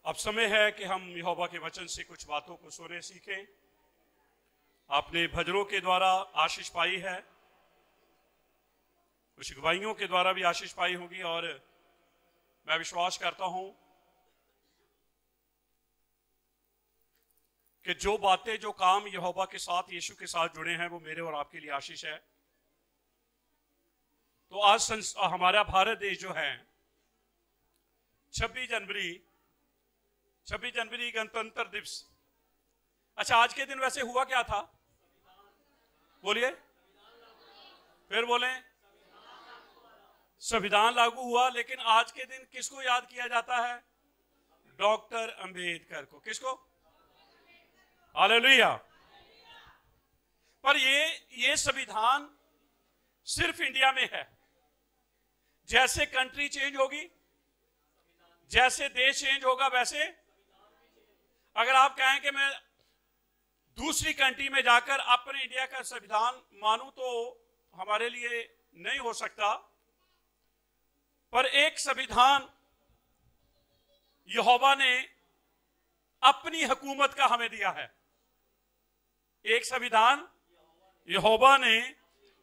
अब समय है कि हम यहोवा के वचन से कुछ बातों को सुने सीखें। आपने भजनों के द्वारा आशीष पाई है, कुछ गवाहियों के द्वारा भी आशीष पाई होगी, और मैं विश्वास करता हूं कि जो बातें, जो काम यहोवा के साथ, यीशु के साथ जुड़े हैं, वो मेरे और आपके लिए आशीष है। तो आज हमारा भारत देश जो है 26 जनवरी गणतंत्र दिवस। अच्छा, आज के दिन वैसे हुआ क्या था? बोलिए, फिर बोलें। संविधान लागू हुआ। लेकिन आज के दिन किसको याद किया जाता है? डॉक्टर अंबेडकर को। किसको? हालेलुया। पर ये संविधान सिर्फ इंडिया में है। जैसे कंट्री चेंज होगी, जैसे देश चेंज होगा, वैसे अगर आप कहें कि मैं दूसरी कंट्री में जाकर अपने इंडिया का संविधान मानूं, तो हमारे लिए नहीं हो सकता। पर एक संविधान यहोवा ने अपनी हुकूमत का हमें दिया है। एक संविधान यहोवा ने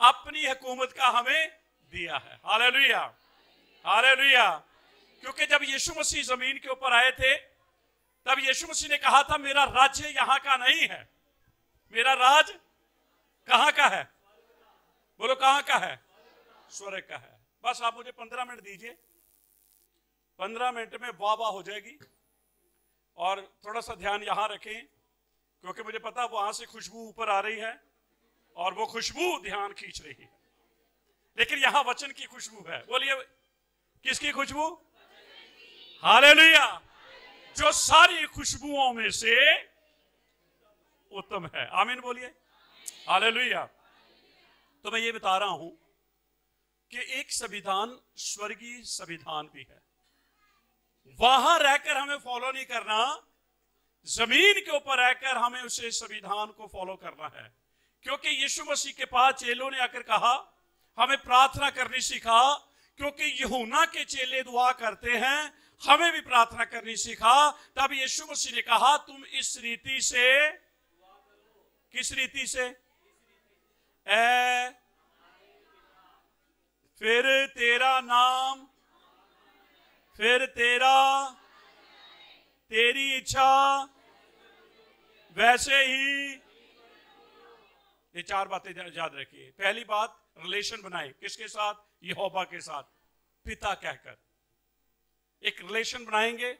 अपनी हुकूमत का हमें दिया है। Hallelujah, hallelujah. क्योंकि जब यीशु मसीह जमीन के ऊपर आए थे, तब यीशु मसीह ने कहा था, मेरा राज्य यहां का नहीं है। मेरा राज कहां का है? बोलो, कहां का है? स्वर्ग का है। बस आप मुझे 15 मिनट दीजिए, 15 मिनट में वाह वाह हो जाएगी। और थोड़ा सा ध्यान यहां रखें, क्योंकि मुझे पता वहां से खुशबू ऊपर आ रही है और वो खुशबू ध्यान खींच रही है। लेकिन यहां वचन की खुशबू है। बोलिए, किसकी खुशबू? हालेलुया। जो सारी खुशबुओं में से उत्तम है। आमीन बोलिए, हालेलुया। तो मैं ये बता रहा हूं कि एक संविधान स्वर्गीय संविधान भी है। वहां रहकर हमें फॉलो नहीं करना, जमीन के ऊपर रहकर हमें उसे संविधान को फॉलो करना है। क्योंकि यीशु मसीह के पास चेलों ने आकर कहा, हमें प्रार्थना करनी सिखा, क्योंकि यूहन्ना के चेले दुआ करते हैं, हमें भी प्रार्थना करनी सिखा। तब यीशु मसीह ने कहा, तुम इस रीति से, किस रीति से? फिर तेरा नाम, फिर तेरी इच्छा, वैसे ही। ये 4 बातें याद रखिए। पहली बात, रिलेशन बनाए। किसके साथ? यहोवा के साथ, पिता कहकर एक रिलेशन बनाएंगे,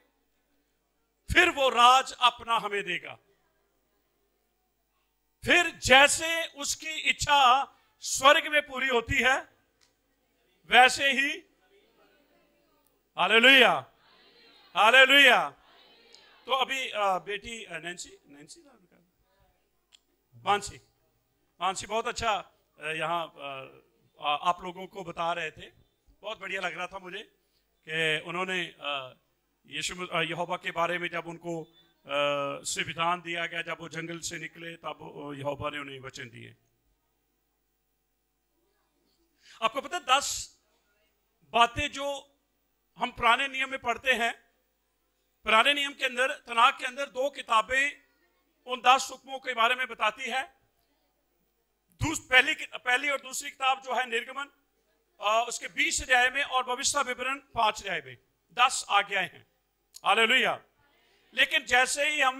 फिर वो राज अपना हमें देगा। फिर जैसे उसकी इच्छा स्वर्ग में पूरी होती है, वैसे ही। Hallelujah, hallelujah. तो अभी बेटी मानसी बहुत अच्छा यहाँ आप लोगों को बता रहे थे। बहुत बढ़िया लग रहा था मुझे कि उन्होंने यहोवा के बारे में, जब उनको संविधान दिया गया, जब वो जंगल से निकले, तब यहोवा ने उन्हें वचन दिए। आपको पता 10 बातें जो हम पुराने नियम में पढ़ते हैं। पुराने नियम के अंदर, तनाक के अंदर 2 किताबें उन 10 हुक्मों के बारे में बताती है। पहली और दूसरी किताब जो है निर्गमन, उसके 20 अध्याय में, और भविष्य विवरण 5 अध्याय में 10 आज्ञाएं हैं। हालेलुया। लेकिन जैसे ही हम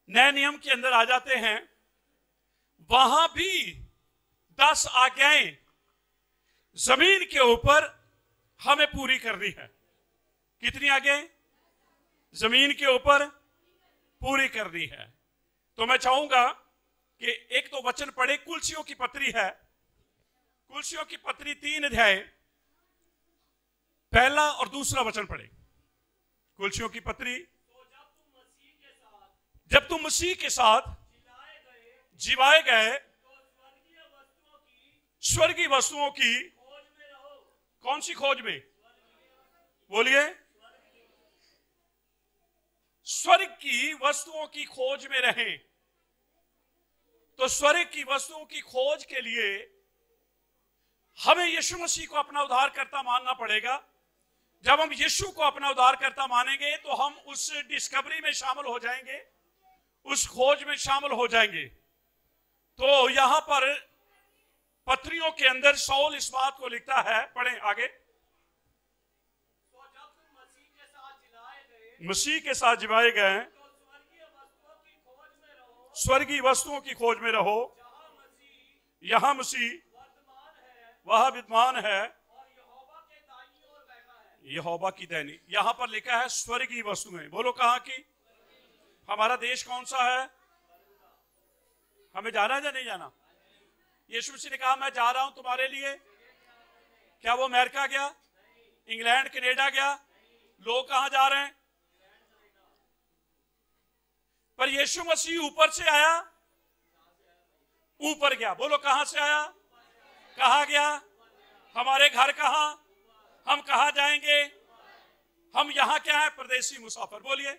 नए नियम के अंदर आ जाते हैं, वहां भी 10 आज्ञाएं जमीन के ऊपर हमें पूरी करनी है। कितनी आज्ञाएं जमीन के ऊपर पूरी करनी है? तो मैं चाहूंगा कि एक तो वचन पढ़े। कुलसियों की पत्री है, कुलसियों की पत्री 3 अध्याय, पहला और दूसरा वचन पढ़े। कुलसियों की पत्री, जब तुम मसीह के साथ जिवाए गए, स्वर्गीय वस्तुओं की कौन सी खोज में? बोलिए, स्वर्ग की वस्तुओं की खोज में रहें। तो स्वर्ग की वस्तुओं की खोज के लिए हमें यीशु मसीह को अपना उद्धारकर्ता मानना पड़ेगा। जब हम यीशु को अपना उद्धारकर्ता मानेंगे तो हम उस डिस्कवरी में शामिल हो जाएंगे, उस खोज में शामिल हो जाएंगे। तो यहां पर पत्रियों के अंदर शाऊल इस बात को लिखता है, पढ़ें आगे। मसीह के साथ जिलाए गए, स्वर्गीय वस्तुओं की खोज में रहो, यहां मसीह वह विद्यमान है, यहोवा की दैनी। यहां पर लिखा है स्वर्गीय वस्तुएं। बोलो कहां की? हमारा देश कौन सा है? हमें जाना या नहीं जाना? यीशु मसीह ने कहा मैं जा रहा हूं तुम्हारे लिए। क्या वो अमेरिका गया, इंग्लैंड, कनाडा गया? लोग कहां जा रहे हैं? पर यीशु मसीह ऊपर से आया, ऊपर गया। बोलो कहां से आया? कहां गया? हमारे घर कहां? हम कहां जाएंगे? हम यहां क्या है? परदेसी मुसाफिर। बोलिए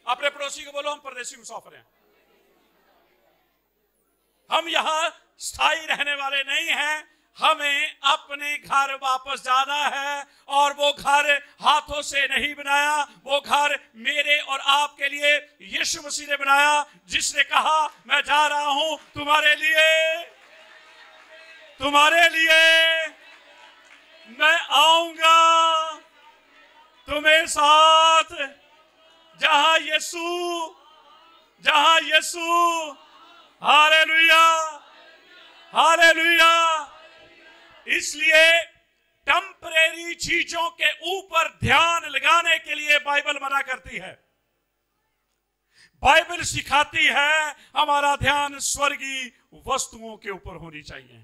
अपने पड़ोसी को, बोलो हम परदेसी मुसाफिर हैं। हम यहां स्थायी रहने वाले नहीं हैं, हमें अपने घर वापस जाना है। और वो घर हाथों से नहीं बनाया, वो घर मेरे और आपके लिए यीशु मसीह ने बनाया, जिसने कहा मैं जा रहा हूं तुम्हारे लिए, तुम्हारे लिए मैं आऊंगा तुम्हें साथ। जहां यीशु, हालेलुया, हालेलुया। इसलिए टेम्परेरी चीजों के ऊपर ध्यान लगाने के लिए बाइबल मना करती है। बाइबल सिखाती है हमारा ध्यान स्वर्गीय वस्तुओं के ऊपर होनी चाहिए।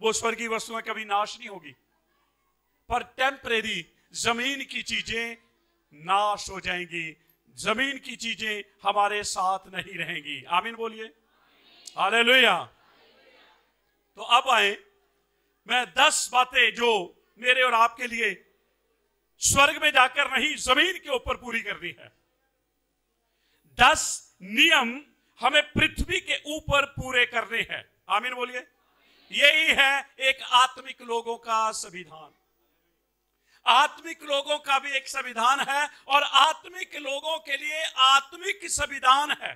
वो स्वर्गीय वस्तुएं कभी नाश नहीं होगी, पर टेम्परेरी जमीन की चीजें नाश हो जाएंगी, जमीन की चीजें हमारे साथ नहीं रहेंगी। आमीन बोलिए, हालेलुया। तो अब आए, मैं 10 बातें जो मेरे और आपके लिए स्वर्ग में जाकर नहीं जमीन के ऊपर पूरी करनी है। 10 नियम हमें पृथ्वी के ऊपर पूरे करने हैं। आमीन बोलिए। यही है एक आत्मिक लोगों का संविधान। आत्मिक लोगों का भी एक संविधान है, और आत्मिक लोगों के लिए आत्मिक संविधान है,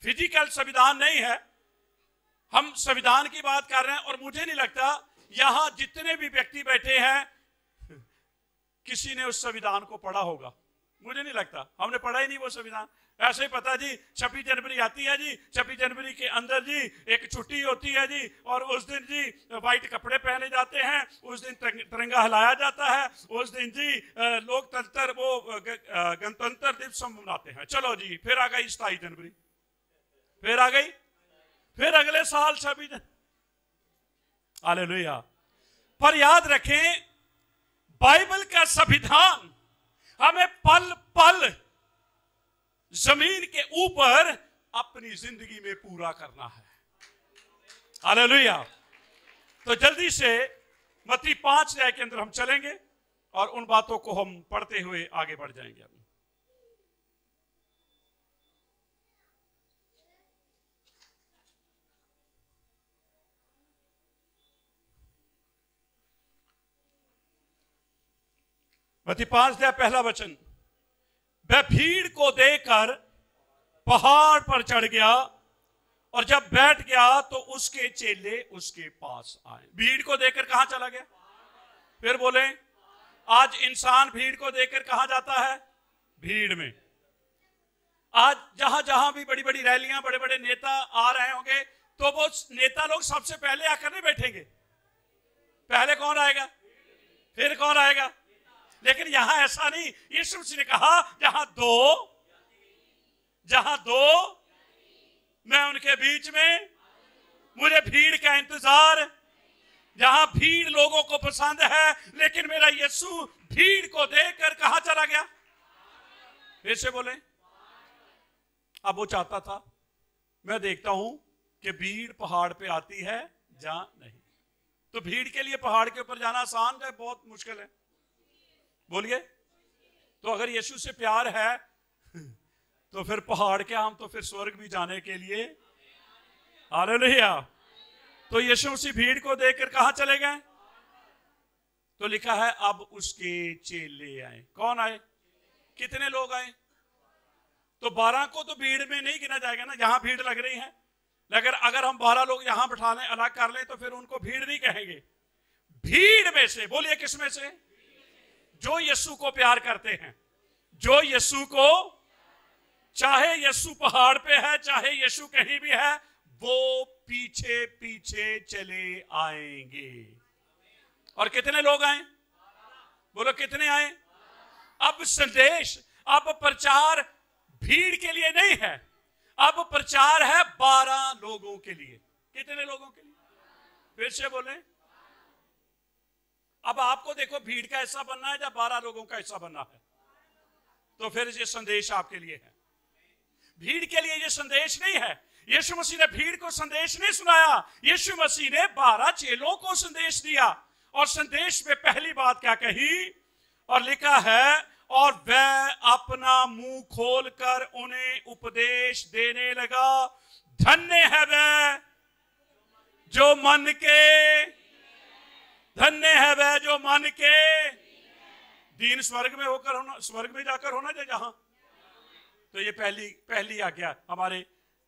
फिजिकल संविधान नहीं है। हम संविधान की बात कर रहे हैं, और मुझे नहीं लगता यहां जितने भी व्यक्ति बैठे हैं किसी ने उस संविधान को पढ़ा होगा। मुझे नहीं लगता, हमने पढ़ा ही नहीं वो संविधान। ऐसे ही पता जी 26 जनवरी आती है जी, 26 जनवरी के अंदर जी एक छुट्टी होती है जी, और उस दिन जी व्हाइट कपड़े पहने जाते हैं, उस दिन तिरंगा हिलाया जाता है, उस दिन जी लोकतंत्र वो गणतंत्र दिवस मनाते हैं। चलो जी फिर आ गई 27 जनवरी, फिर आ गई, फिर अगले साल 26 जनवरी। हालेलुया। पर याद रखें, बाइबल का संविधान हमें पल पल जमीन के ऊपर अपनी जिंदगी में पूरा करना है। हालेलुया। तो जल्दी से मत्ती 5 अध्याय के अंदर हम चलेंगे और उन बातों को हम पढ़ते हुए आगे बढ़ जाएंगे। मत्ती 5 अध्याय पहला वचन। वह भीड़ को देखकर पहाड़ पर चढ़ गया, और जब बैठ गया तो उसके चेले उसके पास आए। भीड़ को देखकर कहां चला गया? फिर बोले, आज इंसान भीड़ को देखकर कहां जाता है? भीड़ में। आज जहां जहां भी बड़ी बड़ी रैलियां, बड़े बड़े नेता आ रहे होंगे, तो वो नेता लोग सबसे पहले आकर नहीं बैठेंगे। पहले कौन आएगा? फिर कौन आएगा? लेकिन यहां ऐसा नहीं। यीशु मसीह ने कहा जहां दो मैं उनके बीच में, मुझे भीड़ का इंतजार। जहां भीड़ लोगों को पसंद है, लेकिन मेरा यीशु भीड़ को देखकर कहां चला गया? फिर से बोले। अब वो चाहता था, मैं देखता हूं कि भीड़ पहाड़ पे आती है, जहां नहीं। तो भीड़ के लिए पहाड़ के ऊपर जाना आसान है, बहुत मुश्किल है। बोलिए। तो अगर यीशु से प्यार है तो फिर पहाड़ क्या, हम तो फिर स्वर्ग भी जाने के लिए। हालेलुया। तो यीशु मसीह भीड़ को देखकर कहां चले गए? तो लिखा है अब उसके चेले आए। कौन आए? कितने लोग आए? तो 12 को तो भीड़ में नहीं गिना जाएगा ना, जहां भीड़ लग रही है। लेकिन अगर हम 12 लोग यहां बैठा लें, अलग कर लें, तो फिर उनको भीड़ नहीं कहेंगे। भीड़ में से, बोलिए किस में से? जो यीशु को प्यार करते हैं, जो यीशु को, चाहे यीशु पहाड़ पे है, चाहे यीशु कहीं भी है, वो पीछे पीछे चले आएंगे। और कितने लोग आए? बोलो कितने आए? अब संदेश, अब प्रचार भीड़ के लिए नहीं है, अब प्रचार है 12 लोगों के लिए। कितने लोगों के लिए? फिर से बोले। अब आपको देखो भीड़ का हिस्सा बनना है या 12 लोगों का हिस्सा बनना है? तो फिर ये संदेश आपके लिए है। भीड़ के लिए ये संदेश नहीं है। यीशु मसीह ने भीड़ को संदेश नहीं सुनाया, यीशु मसीह ने 12 चेलों को संदेश दिया। और संदेश में पहली बात क्या कही? और लिखा है, और वह अपना मुंह खोलकर उन्हें उपदेश देने लगा, धन्य है वह जो मन के, धन्य है वह जो मन के दीन। स्वर्ग में होकर होना, स्वर्ग में जाकर होना या जहां? तो ये पहली आज्ञा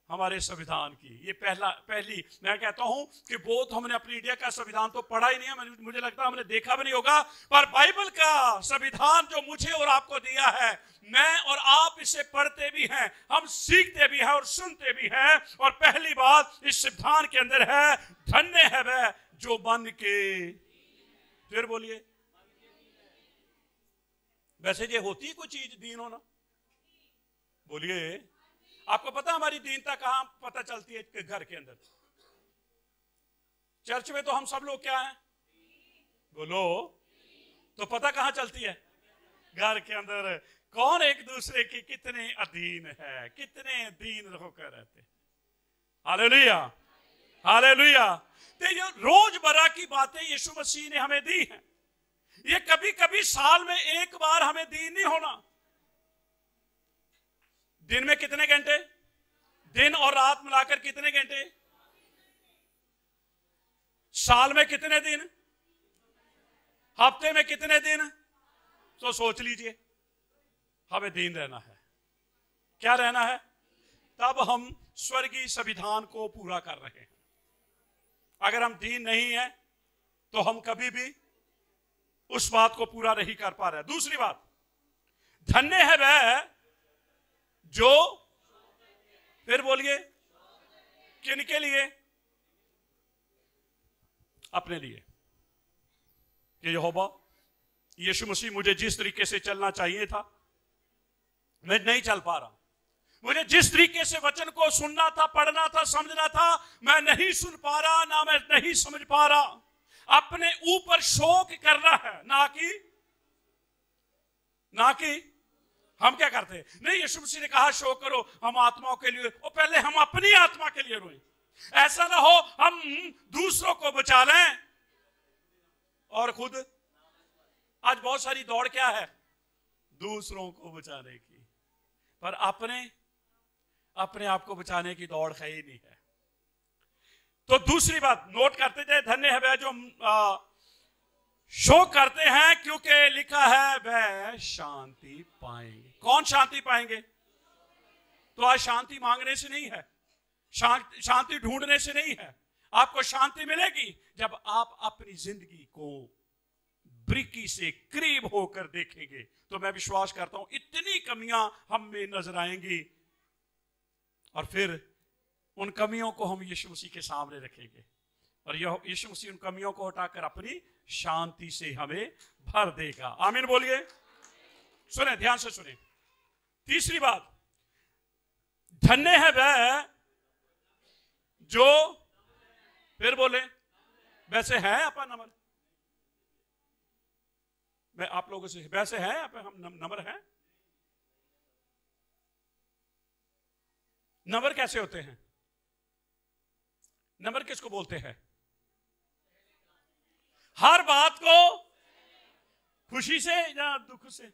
हमारे संविधान की, ये पहली। मैं कहता हूं कि वो तो हमने अपनी इंडिया का संविधान तो पढ़ा ही नहीं है, मुझे लगता है हमने देखा भी नहीं होगा। पर बाइबल का संविधान जो मुझे और आपको दिया है, मैं और आप इसे पढ़ते भी हैं, हम सीखते भी हैं और सुनते भी हैं। और पहली बात इस संविधान के अंदर है, धन्य है वह जो मन के। फिर बोलिए। वैसे ये होती कोई चीज दीन होना? बोलिए। आपको पता हमारी दीनता कहां पता चलती है? कि घर के अंदर। चर्च में तो हम सब लोग क्या हैं? बोलो। तो पता कहां चलती है? घर के अंदर। कौन एक दूसरे के कितने अधीन है, कितने अधीन होकर रहते हैं। Hallelujah, hallelujah. तो ये रोजमर्रा की बातें यीशु मसीह ने हमें दी हैं। ये कभी कभी साल में एक बार हमें दीन नहीं होना। दिन में कितने घंटे? दिन और रात मिलाकर कितने घंटे? साल में कितने दिन? हफ्ते में कितने दिन? तो सोच लीजिए, हमें दीन रहना है। क्या रहना है? तब हम स्वर्गीय संविधान को पूरा कर रहे हैं। अगर हम दीन नहीं है तो हम कभी भी उस बात को पूरा नहीं कर पा रहे। दूसरी बात, धन्य है वह जो, फिर बोलिए, किन के लिए? अपने लिए। कि यहोवा यीशु मसीह, मुझे जिस तरीके से चलना चाहिए था मैं नहीं चल पा रहा। मुझे जिस तरीके से वचन को सुनना था, पढ़ना था, समझना था, मैं नहीं सुन पा रहा, ना मैं नहीं समझ पा रहा। अपने ऊपर शोक करना है, ना कि हम क्या करते हैं? नहीं, यीशु मसीह ने कहा शोक करो हम आत्माओं के लिए, और पहले हम अपनी आत्मा के लिए रोएं। ऐसा ना हो हम दूसरों को बचा लें और खुद। आज बहुत सारी दौड़ क्या है? दूसरों को बचाने की, पर अपने आप को बचाने की दौड़ है ही नहीं है। तो दूसरी बात नोट करते जाए, धन्य है वह जो शोक करते हैं, क्योंकि लिखा है वह शांति पाएंगे। कौन शांति पाएंगे? तो आज शांति मांगने से नहीं है, शांति ढूंढने से नहीं है। आपको शांति मिलेगी जब आप अपनी जिंदगी को बारीकी से करीब होकर देखेंगे। तो मैं विश्वास करता हूं इतनी कमियां हम में नजर आएंगी, और फिर उन कमियों को हम यीशु मसीह के सामने रखेंगे, और यीशु मसीह उन कमियों को हटाकर अपनी शांति से हमें भर देगा। आमीन बोलिए। सुने, ध्यान से सुने। तीसरी बात, धन्य है वह जो, फिर बोले, वैसे है अपन नंबर, मैं आप लोगों से, वैसे है हम नंबर है। नंबर कैसे होते हैं? नंबर किसको बोलते हैं? हर बात को खुशी से या दुख से?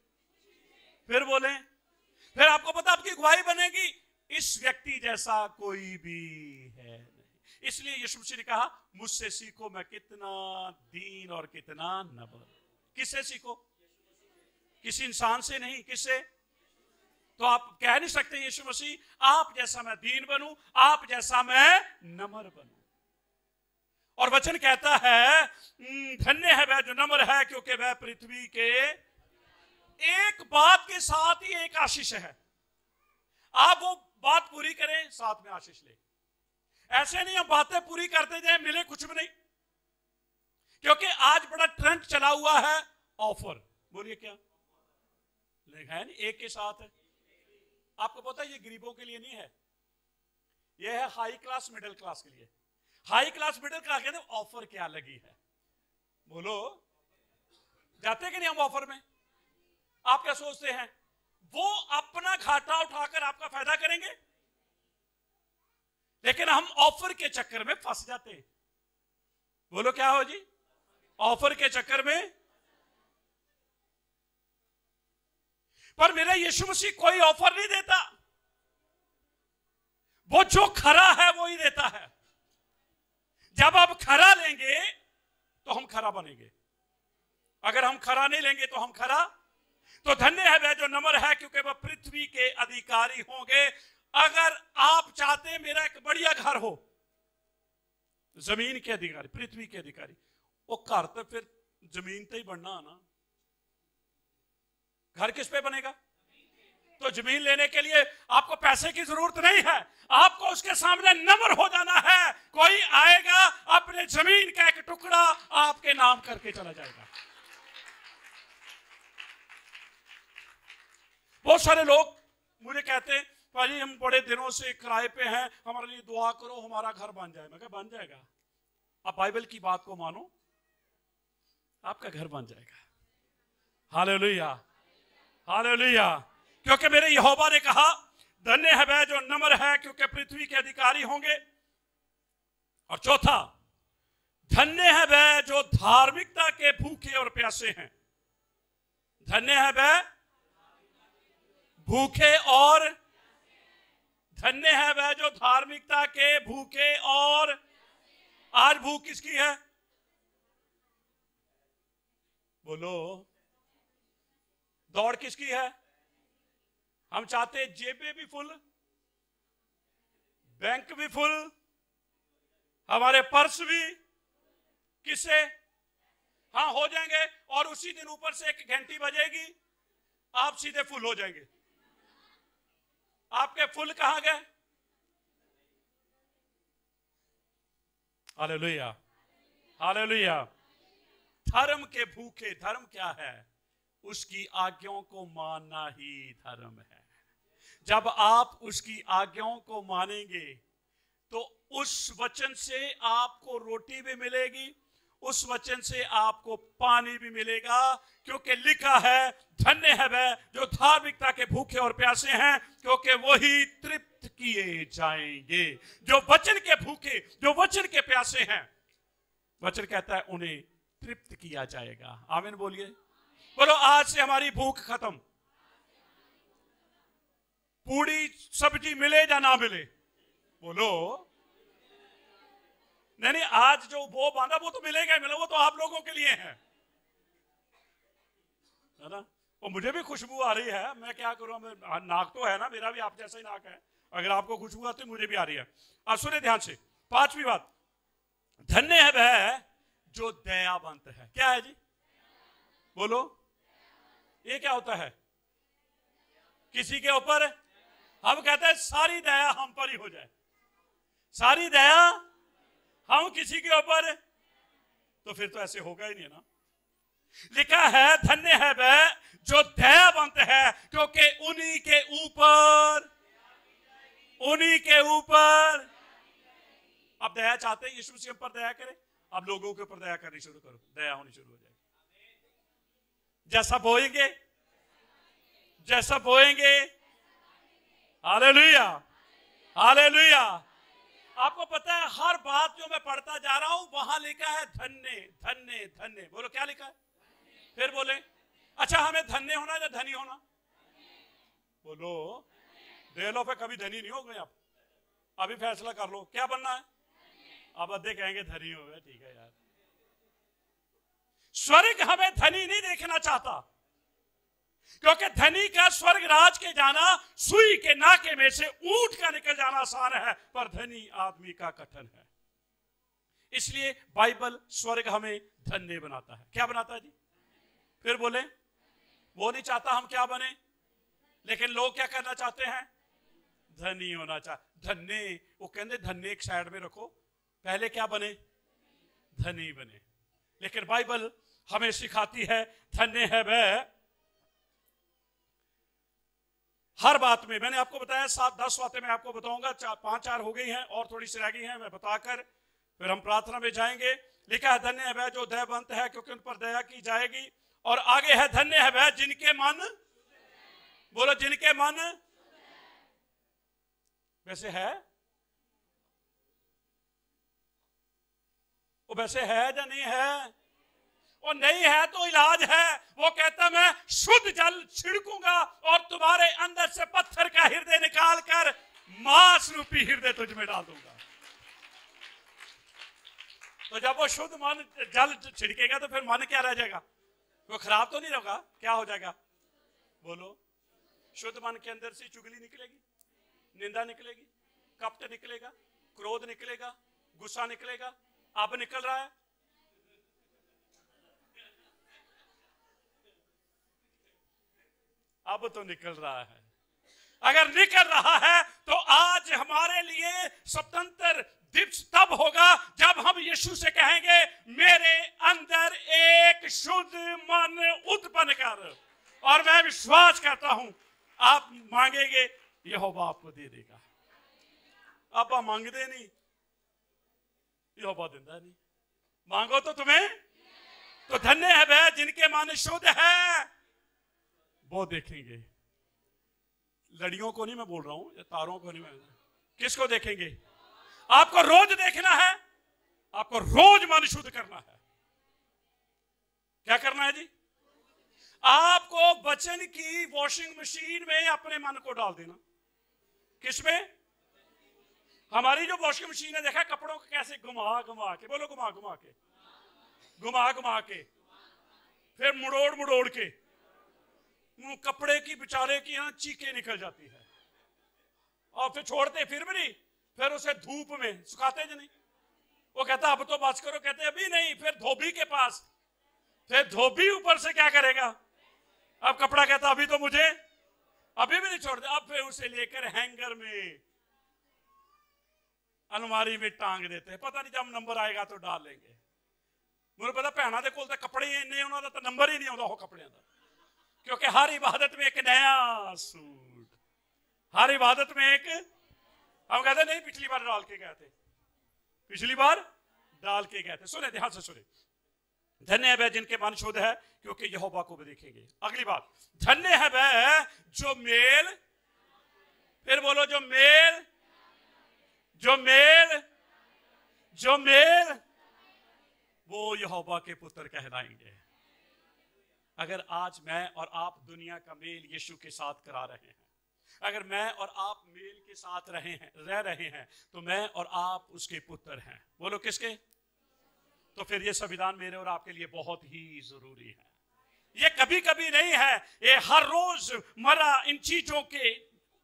फिर बोले। फिर आपको पता आपकी गवाही बनेगी, इस व्यक्ति जैसा कोई भी है नहीं। इसलिए यीशु मसीह ने कहा मुझसे सीखो, मैं कितना दीन और कितना नम्र। किससे सीखो? किसी इंसान से नहीं, किससे? तो आप कह नहीं सकते यीशु मसीह आप जैसा मैं दीन बनूं, आप जैसा मैं नम्र बनूं। और वचन कहता है धन्य है वह जो नम्र है क्योंकि वह पृथ्वी के, एक बात के साथ ही एक आशीष है। आप वो बात पूरी करें, साथ में आशीष ले। ऐसे नहीं हम बातें पूरी करते जाए, मिले कुछ भी नहीं। क्योंकि आज बड़ा ट्रेंड चला हुआ है ऑफर। बोलिए क्या है? नहीं, एक के साथ है। आपको पता है ये गरीबों के लिए नहीं है, ये है हाई क्लास मिडिल क्लास के लिए। हाई क्लास मिडिल क्लास कहते हैं ऑफर क्या लगी है। बोलो जाते कि नहीं हम ऑफर में? आप क्या सोचते हैं वो अपना घाटा उठाकर आपका फायदा करेंगे? लेकिन हम ऑफर के चक्कर में फंस जाते हैं। बोलो क्या हो जी? ऑफर के चक्कर में। पर मेरा यीशु मसीह कोई ऑफर नहीं देता, वो जो खरा है वो ही देता है। जब आप खरा लेंगे तो हम खरा बनेंगे, अगर हम खरा नहीं लेंगे तो हम खरा। तो धन्य है वह जो नम्र है क्योंकि वह पृथ्वी के अधिकारी होंगे। अगर आप चाहते हैं मेरा एक बढ़िया घर हो, जमीन के अधिकारी, पृथ्वी के अधिकारी, वो घर तो फिर जमीन तो ही बनना है ना। घर किस पे बनेगा? तो जमीन लेने के लिए आपको पैसे की जरूरत नहीं है, आपको उसके सामने नम्र हो जाना है। कोई आएगा अपने जमीन का एक टुकड़ा आपके नाम करके चला जाएगा। बहुत सारे लोग मुझे कहते हैं भाई हम बड़े दिनों से किराए पे हैं, हमारे लिए दुआ करो हमारा घर बन जाए। मैं कहा बन जाएगा, आप बाइबल की बात को मानो, आपका घर बन जाएगा। Hallelujah, hallelujah. क्योंकि मेरे यहोवा ने कहा धन्य है वह जो नम्र है क्योंकि पृथ्वी के अधिकारी होंगे। और चौथा, धन्य है वह जो धार्मिकता के भूखे और प्यासे हैं। धन्य है वह भूखे और, धन्य है वह जो धार्मिकता के भूखे और। आज भूख किसकी है? बोलो दौड़ किसकी है? हम चाहते जेबें भी फुल, बैंक भी फुल, हमारे पर्स भी। किससे? हाँ हो जाएंगे, और उसी दिन ऊपर से एक घंटी बजेगी आप सीधे फुल हो जाएंगे। आपके फुल कहां गए? Hallelujah, hallelujah. धर्म के भूखे, धर्म क्या है? उसकी आज्ञाओं को मानना ही धर्म है। जब आप उसकी आज्ञाओं को मानेंगे तो उस वचन से आपको रोटी भी मिलेगी, उस वचन से आपको पानी भी मिलेगा। क्योंकि लिखा है धन्य है वह जो धार्मिकता के भूखे और प्यासे हैं क्योंकि वही तृप्त किए जाएंगे। जो वचन के भूखे, जो वचन के प्यासे हैं, वचन कहता है उन्हें तृप्त किया जाएगा। आमीन बोलिए। बोलो आज से हमारी भूख खत्म। पूरी सब्जी मिले या ना मिले, बोलो नहीं नहीं, आज जो वो बांधा वो तो मिलेगा, मिला वो तो आप लोगों के लिए है ना। और मुझे भी खुशबू आ रही है, मैं क्या करूं, नाक तो है ना मेरा भी आप जैसा ही नाक है। अगर आपको खुशबू आती है मुझे भी आ रही है। अब सुने ध्यान से, पांचवी बात, धन्य है वह जो दयावंत है। क्या है जी? बोलो ये क्या होता है? किसी के ऊपर हम कहते हैं सारी दया हम पर ही हो जाए, सारी दया हम किसी के ऊपर, तो फिर तो ऐसे होगा ही नहीं ना। लिखा है धन्य है वह जो दयावंत है क्योंकि उन्हीं के ऊपर, उन्हीं के ऊपर। अब दया चाहते हैं यीशु मसीह हम पर दया करे, अब लोगों के ऊपर दया करनी शुरू करो, दया होनी शुरू हो जाएगी। जैसा बोएंगे, जैसा बोएंगे। Hallelujah, hallelujah. आपको पता है हर बात जो मैं पढ़ता जा रहा हूं वहां लिखा है धन्य, धन्य, धन्य। बोलो क्या लिखा है? फिर बोले अच्छा हमें धन्य होना या धनी होना? बोलो डेलो पे कभी धनी नहीं हो गए आप, अभी फैसला कर लो क्या बनना है। अब अद्धे कहेंगे धनी हो गए, ठीक है यार। स्वर्ग हमें धनी नहीं देखना चाहता, क्योंकि धनी का स्वर्ग राज के जाना सुई के नाके में से ऊंट का निकल जाना आसान है, पर धनी आदमी का कठिन है। इसलिए बाइबल स्वर्ग हमें धन्य बनाता है। क्या बनाता है जी? फिर बोले, वो नहीं चाहता हम क्या बने, लेकिन लोग क्या करना चाहते हैं? धनी होना चाहते। धन्य, वो कहते धन्य एक साइड में रखो, पहले क्या बने? धनी बने। लेकिन बाइबल हमें सिखाती है धन्य है वह हर बात में। मैंने आपको बताया 7-10 बातें मैं आपको बताऊंगा, 5-4 हो गई हैं और थोड़ी सी रह गई हैं, मैं बताकर फिर हम प्रार्थना में जाएंगे। लिखा है धन्य है वह जो दयावंत है, क्योंकि उन पर दया की जाएगी। और आगे है धन्य है वह जिनके मन, बोलो जिनके मन वैसे है, वो वैसे है या नहीं है? वो नहीं है तो इलाज है। वो कहता मैं शुद्ध जल छिड़कूंगा और तुम्हारे अंदर से पत्थर का हृदय निकाल कर मांस रूपी हृदय तुझ में डाल दूंगा। तो जब वो शुद्ध मन जल छिड़केगा तो फिर मन क्या रह जाएगा? वो खराब तो नहीं होगा, क्या हो जाएगा? बोलो। शुद्ध मन के अंदर से चुगली निकलेगी, निंदा निकलेगी, कपट निकलेगा, क्रोध निकलेगा, गुस्सा निकलेगा। अब निकल रहा है, अब तो निकल रहा है। अगर निकल रहा है तो आज हमारे लिए स्वतंत्र दिवस तब होगा जब हम यीशु से कहेंगे मेरे अंदर एक शुद्ध मन उत्पन्न कर। और मैं विश्वास करता हूं आप मांगेंगे, यहोवा आपको दे देगा। आप मांगते नहीं, यहोवा देता नहीं। मांगो तो तुम्हें, तो धन्य है वह जिनके मन शुद्ध है, वो देखेंगे। लड़ियों को नहीं मैं बोल रहा हूं, तारों को नहीं मैं, किसको देखेंगे? आपको रोज देखना है, आपको रोज मन शुद्ध करना है। क्या करना है जी? आपको वचन की वॉशिंग मशीन में अपने मन को डाल देना। किसमें? हमारी जो वॉशिंग मशीन है, देखा कपड़ों को कैसे घुमा घुमा के, बोलो घुमा घुमा के, घुमा घुमा के, फिर मुड़ोड़ मुड़ोड़ के कपड़े की बेचारे की यहां चीखें निकल जाती है। और फिर छोड़ते फिर भी नहीं, फिर उसे धूप में सुखाते जी नहीं। वो कहता अब तो बस करो, कहते अभी नहीं। फिर धोबी के पास, फिर धोबी ऊपर से क्या करेगा? अब कपड़ा कहता अभी तो मुझे अभी भी नहीं छोड़ते। अब फिर उसे लेकर हैंगर में, अलमारी में टांग देते हैं। पता नहीं जब नंबर आएगा तो डाल लेंगे। मुझे पता भैनों के कोल कपड़े इन्ने, उन्होंने तो नंबर ही नहीं आता वो कपड़े का, क्योंकि हर इबादत में एक नया सूट, हर इबादत में एक, हम कहते नहीं पिछली बार डाल के गए थे, पिछली बार डाल के गए थे। सुने, ध्यान से सुने। धन्य है वह जिनके मन शुद्ध है, क्योंकि यहोवा को भी देखेंगे। अगली बात, धन्य है वह जो मेल, फिर बोलो जो मेल, जो मेल, जो मेल, वो यहोवा के पुत्र कहलाएंगे। अगर आज मैं और आप दुनिया का मेल यीशु के साथ करा रहे हैं, अगर मैं और आप मेल के साथ रह रहे हैं, तो मैं और आप उसके पुत्र हैं। बोलो किसके? तो फिर ये संविधान मेरे और आपके लिए बहुत ही जरूरी है। ये कभी कभी नहीं है, ये हर रोज मरा इन चीजों के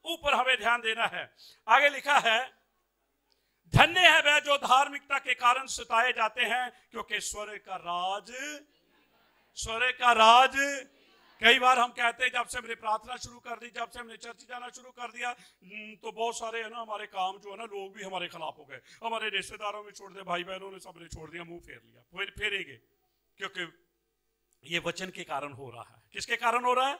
ऊपर हमें ध्यान देना है। आगे लिखा है, धन्य है वह जो धार्मिकता के कारण सताए जाते हैं, क्योंकि स्वर्ग का राज, स्वर्ग का राज। कई बार हम कहते हैं जब से हमने प्रार्थना शुरू कर दी, जब से हमने चर्च जाना शुरू कर दिया, तो बहुत सारे है ना हमारे काम जो है ना, लोग भी हमारे खिलाफ हो गए। हमारे रिश्तेदारों में छोड़ दिया, भाई बहनों ने सबने छोड़ दिया, मुंह फेर लिया, फिर फेरेंगे। क्योंकि ये वचन के कारण हो रहा है। किसके कारण हो रहा है?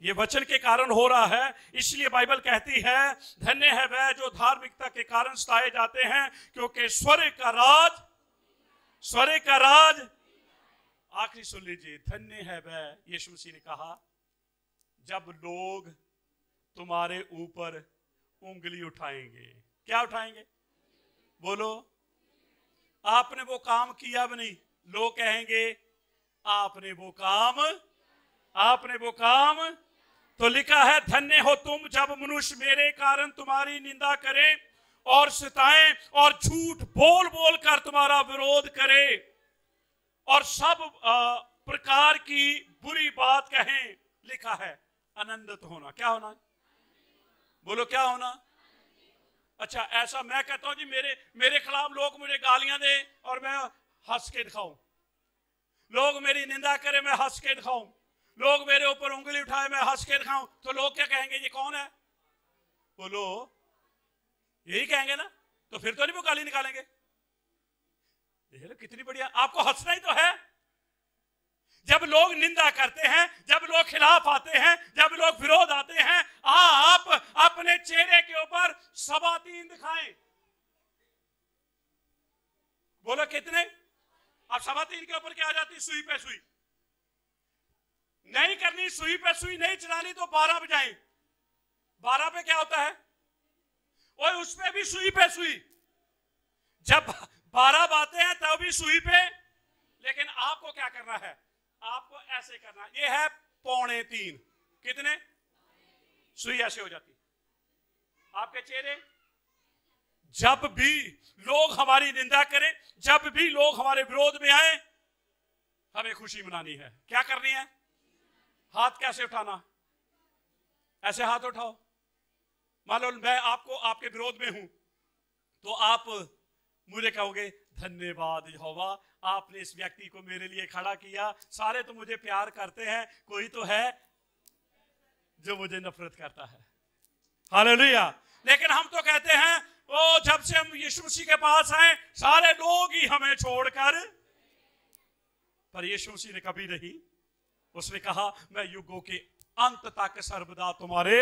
ये वचन के कारण हो रहा है। इसलिए बाइबल कहती है धन्य है वह जो धार्मिकता के कारण सताए जाते हैं, क्योंकि स्वर्ग का राज, स्वर्ग का राज। आखिरी सुन लीजिए, धन्य है वह, यीशु मसीह ने कहा, जब लोग तुम्हारे ऊपर उंगली उठाएंगे। क्या उठाएंगे? बोलो। आपने वो काम किया भी नहीं, लोग कहेंगे आपने वो काम, आपने वो काम। तो लिखा है धन्य हो तुम जब मनुष्य मेरे कारण तुम्हारी निंदा करें और सताएं और झूठ बोल बोल कर तुम्हारा विरोध करे और सब प्रकार की बुरी बात कहें, लिखा है आनंदित होना। क्या होना? बोलो क्या होना? अच्छा, ऐसा मैं कहता हूं जी मेरे खिलाफ लोग मुझे गालियां दे और मैं हंस के दिखाऊं, लोग मेरी निंदा करें मैं हंस के दिखाऊं, लोग मेरे ऊपर उंगली उठाए मैं हंस के दिखाऊं, तो लोग क्या कहेंगे? ये कौन है? बोलो यही कहेंगे ना, तो फिर तो नहीं वो गाली निकालेंगे। देख लो कितनी बढ़िया, आपको हंसना ही तो है। जब लोग निंदा करते हैं, जब लोग खिलाफ आते हैं, जब लोग विरोध आते हैं, आप अपने चेहरे के ऊपर 3.25 दिखाएं। बोलो कितने? अब 3.25 के ऊपर क्या आ जाती? सुई पे सुई। नहीं करनी सुई पे सुई, नहीं चलानी तो 12 बजाएं। 12 पे क्या होता है? और उस पे भी सुई पे सुई। जब 12 बातें हैं तब भी सुई पे, लेकिन आपको क्या करना है? आपको ऐसे करना। ये है 2.25। कितने? सुई ऐसे हो जाती आपके चेहरे। जब भी लोग हमारी निंदा करें, जब भी लोग हमारे विरोध में आए, हमें खुशी मनानी है। क्या करनी है? हाथ कैसे उठाना? ऐसे हाथ उठाओ। मान लो मैं आपके विरोध में हूं, तो आप मुझे कहोगे धन्यवाद यहोवा, आपने इस व्यक्ति को मेरे लिए खड़ा किया। सारे तो मुझे प्यार करते हैं, कोई तो है जो मुझे नफरत करता है। हालेलुया। लेकिन हम तो कहते हैं ओ, जब से हम यीशु मसीह के पास आए सारे लोग ही हमें छोड़कर, पर यीशु मसीह ने कभी नहीं, उसने कहा मैं युगों के अंत तक सर्वदा तुम्हारे।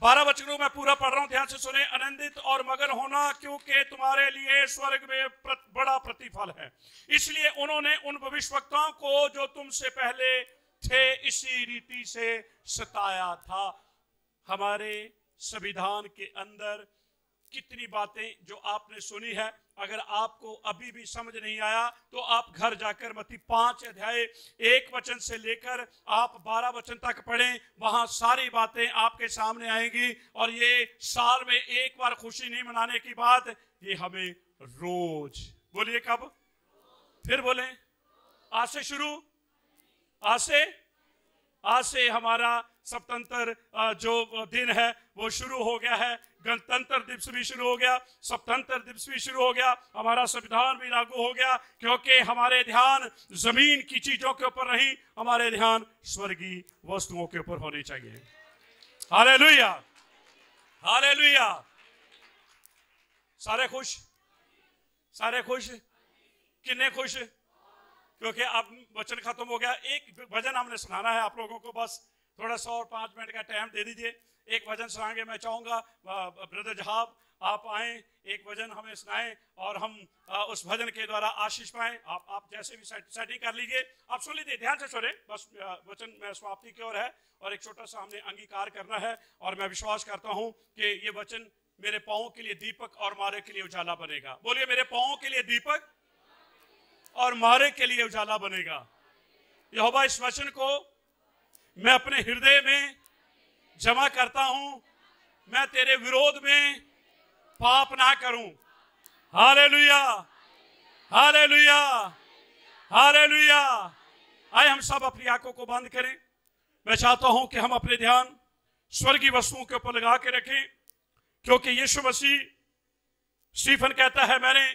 12 वचनों में पूरा पढ़ रहा हूं, ध्यान से सुने। आनंदित और मगन होना, क्योंकि तुम्हारे लिए स्वर्ग में बड़ा प्रतिफल है। इसलिए उन्होंने उन भविष्यवक्ताओं को जो तुमसे पहले थे इसी रीति से सताया था। हमारे संविधान के अंदर कितनी बातें जो आपने सुनी है, अगर आपको अभी भी समझ नहीं आया तो आप घर जाकर मत्ती 5 अध्याय 1 वचन से लेकर आप 12 वचन तक पढ़ें। वहां सारी बातें आपके सामने आएंगी। और ये साल में एक बार खुशी नहीं मनाने की बात, ये हमें रोज, बोलिए कब? फिर बोले आज से शुरू। आज से हमारा स्वतंत्र जो दिन है वो शुरू हो गया है। गणतंत्र दिवस भी शुरू हो गया, स्वतंत्र दिवस भी शुरू हो गया, हमारा संविधान भी लागू हो गया। क्योंकि हमारे ध्यान जमीन की चीजों के ऊपर नहीं, हमारे ध्यान स्वर्गीय वस्तुओं के ऊपर होने चाहिए। Hallelujah, hallelujah. सारे खुश? सारे खुश? कितने खुश? क्योंकि अब वचन खत्म हो गया। एक भजन हमने सुनाना है आप लोगों को, बस थोड़ा सा और 5 मिनट का टाइम दे दीजिए। एक भजन सुनाएंगे। मैं चाहूंगा ब्रदर जहाब आप आए, एक भजन हमें सुनाएं और हम उस भजन के द्वारा आशीष पाएं। आप जैसे भी सेटिंग कर लीजिए। आप सुन लीजिए, ध्यान से सुने। बस वचन में समाप्ति की ओर है और एक छोटा सा हमने अंगीकार करना है। और मैं विश्वास करता हूं कि ये वचन मेरे पांवों के लिए दीपक और मारे के लिए उजाला बनेगा। बोलिए मेरे पांवों के लिए दीपक और मारे के लिए उजाला बनेगा। यहोवा इस वचन को मैं अपने हृदय में जमा करता हूं, मैं तेरे विरोध में पाप ना करूं। Hallelujah, hallelujah, hallelujah. आए हम सब अपनी आंखों को बंद करें। मैं चाहता हूं कि हम अपने ध्यान स्वर्गीय वस्तुओं के ऊपर लगा के रखें। क्योंकि यीशु मसीह, स्टीफन कहता है मैंने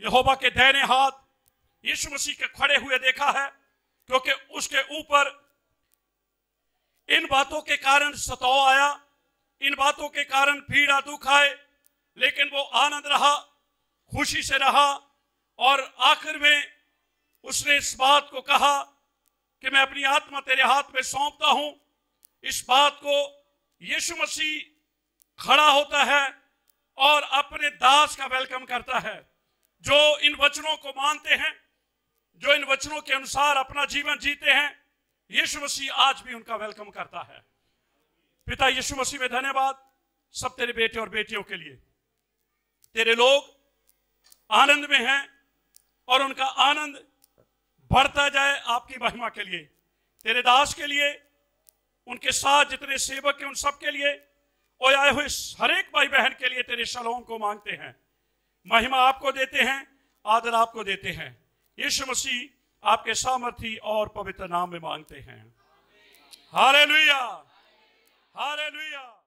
यहोवा के दाहिने हाथ यीशु मसीह के खड़े हुए देखा है। क्योंकि उसके ऊपर इन बातों के कारण सताव आया, इन बातों के कारण पीड़ा दुख आए, लेकिन वो आनंद रहा, खुशी से रहा। और आखिर में उसने इस बात को कहा कि मैं अपनी आत्मा तेरे हाथ में सौंपता हूं। इस बात को यीशु मसीह खड़ा होता है और अपने दास का वेलकम करता है। जो इन वचनों को मानते हैं, जो इन वचनों के अनुसार अपना जीवन जीते हैं, यीशु मसीह आज भी उनका वेलकम करता है। पिता यीशु मसीह में धन्यवाद सब तेरे बेटे और बेटियों के लिए। तेरे लोग आनंद में हैं और उनका आनंद बढ़ता जाए आपकी महिमा के लिए, तेरे दास के लिए, उनके साथ जितने सेवक हैं उन सब के लिए, और आए हुए हर एक भाई बहन के लिए तेरे शलोम को मांगते हैं। महिमा आपको देते हैं, आदर आपको देते हैं। यीशु मसीह आपके सामर्थी और पवित्र नाम में मांगते हैं। Hallelujah, hallelujah.